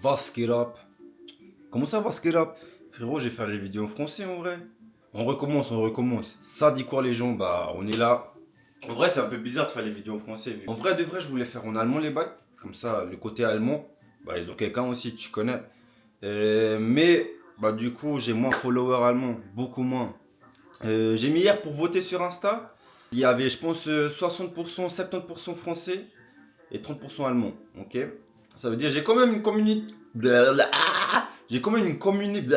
Was geht up? Comment ça, was geht up? Frérot, j'ai fait les vidéos en français en vrai. On recommence, on recommence. Ça dit quoi les gens? Bah, on est là. En vrai, c'est un peu bizarre de faire les vidéos en français. En vrai, de vrai, je voulais faire en allemand les bacs. Comme ça, le côté allemand, bah, ils ont quelqu'un aussi, tu connais. Mais, bah, du coup, j'ai moins de followers allemands, beaucoup moins. J'ai mis hier pour voter sur Insta. Il y avait, je pense, 60%, 70% français et 30% allemand. Ok? Ça veut dire j'ai quand même une communauté. J'ai quand même une communauté.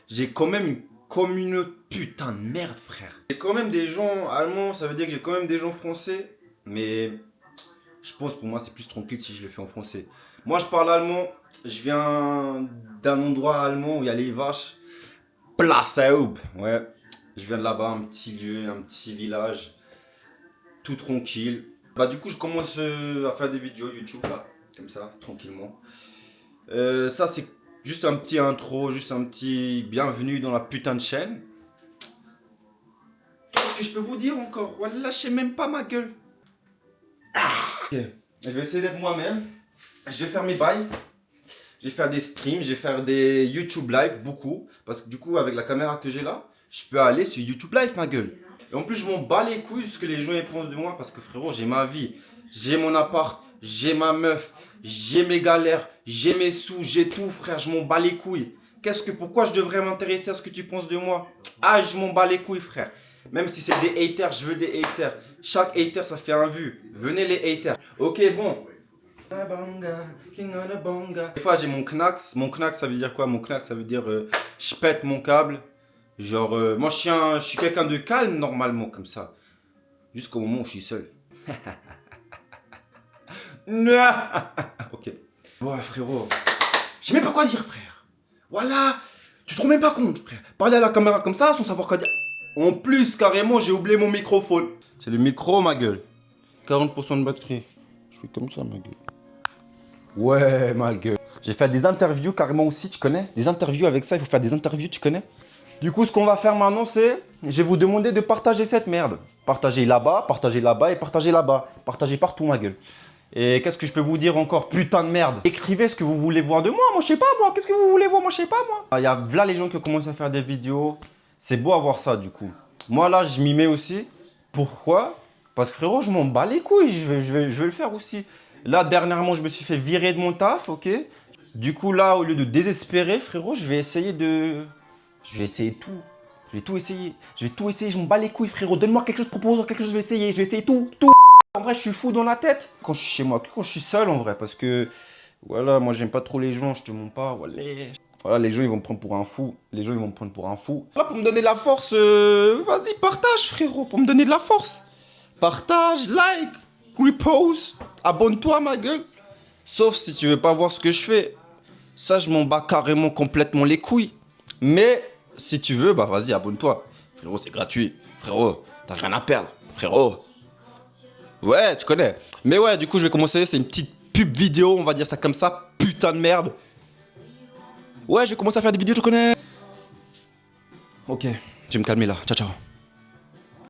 J'ai quand même une communauté. Putain de merde, frère. J'ai quand même des gens allemands, ça veut dire que j'ai quand même des gens français. Mais je pense pour moi c'est plus tranquille si je le fais en français. Moi je parle allemand. Je viens d'un endroit allemand où il y a les vaches. Plassaub. Ouais. Je viens de là-bas, un petit lieu, un petit village. Tout tranquille. Bah du coup je commence à faire des vidéos YouTube là. Comme ça, tranquillement. Ça c'est juste un petit intro, juste un petit bienvenue dans la putain de chaîne. Qu'est-ce que je peux vous dire encore? Voilà, lâchez même pas ma gueule. Ok, je vais essayer d'être moi-même. Je vais faire mes bails. Je vais faire des streams, je vais faire des YouTube live, beaucoup. Parce que du coup, avec la caméra que j'ai là, je peux aller sur YouTube live, ma gueule. Et en plus, je m'en bats les couilles ce que les gens ils pensent de moi. Parce que frérot, j'ai ma vie, j'ai mon appart, j'ai ma meuf, j'ai mes galères, j'ai mes sous, j'ai tout, frère. Je m'en bats les couilles. Pourquoi je devrais m'intéresser à ce que tu penses de moi? Ah, je m'en bats les couilles, frère. Même si c'est des haters, je veux des haters. Chaque hater, ça fait un vu. Venez les haters. Ok, bon. Des fois j'ai mon knacks. Mon knacks ça veut dire quoi? Mon knacks ça veut dire je pète mon câble. Genre moi je suis quelqu'un de calme normalement comme ça. Jusqu'au moment où je suis seul. Ok. Ouais frérot. Je sais même pas quoi dire frère. Voilà. Tu te rends même pas compte frère. Parler à la caméra comme ça sans savoir quoi dire. En plus carrément j'ai oublié mon microphone. C'est le micro ma gueule. 40% de batterie. Je fais comme ça ma gueule. Ouais, ma gueule. J'ai fait des interviews carrément aussi, tu connais? Des interviews avec ça, il faut faire des interviews, tu connais? Du coup, ce qu'on va faire maintenant, c'est... Je vais vous demander de partager cette merde. Partagez là-bas et partagez là-bas. Partagez partout, ma gueule. Et qu'est-ce que je peux vous dire encore? Putain de merde. Écrivez ce que vous voulez voir de moi. Moi, je sais pas, moi. Qu'est-ce que vous voulez voir? Moi, je sais pas, moi. Il y a là les gens qui commencent à faire des vidéos. C'est beau à voir ça, du coup. Moi, là, je m'y mets aussi. Pourquoi? Parce que frérot, je m'en bats les couilles. Je vais le faire aussi. Là, dernièrement, je me suis fait virer de mon taf, ok? Du coup, là, au lieu de désespérer, frérot, je vais essayer tout. Je vais tout essayer. Je m'en bats les couilles, frérot. Donne-moi quelque chose, propose-moi quelque chose, je vais essayer tout. En vrai, je suis fou dans la tête. Quand je suis chez moi, quand je suis seul, en vrai, parce que... Voilà, moi, j'aime pas trop les gens, je te mens pas, voilà, les gens, ils vont me prendre pour un fou. Là, pour me donner de la force, vas-y, partage, frérot, pour me donner de la force. Partage, like, repost, abonne-toi ma gueule. Sauf si tu veux pas voir ce que je fais. Ça, je m'en bats carrément complètement les couilles. Mais si tu veux, bah vas-y, abonne-toi. Frérot, c'est gratuit. Frérot, t'as rien à perdre. Frérot. Ouais, tu connais. Mais ouais, du coup, je vais commencer. C'est une petite pub vidéo, on va dire ça comme ça. Putain de merde. Ouais, je vais commencer à faire des vidéos, tu connais. Ok, je vais me calmer là. Ciao, ciao.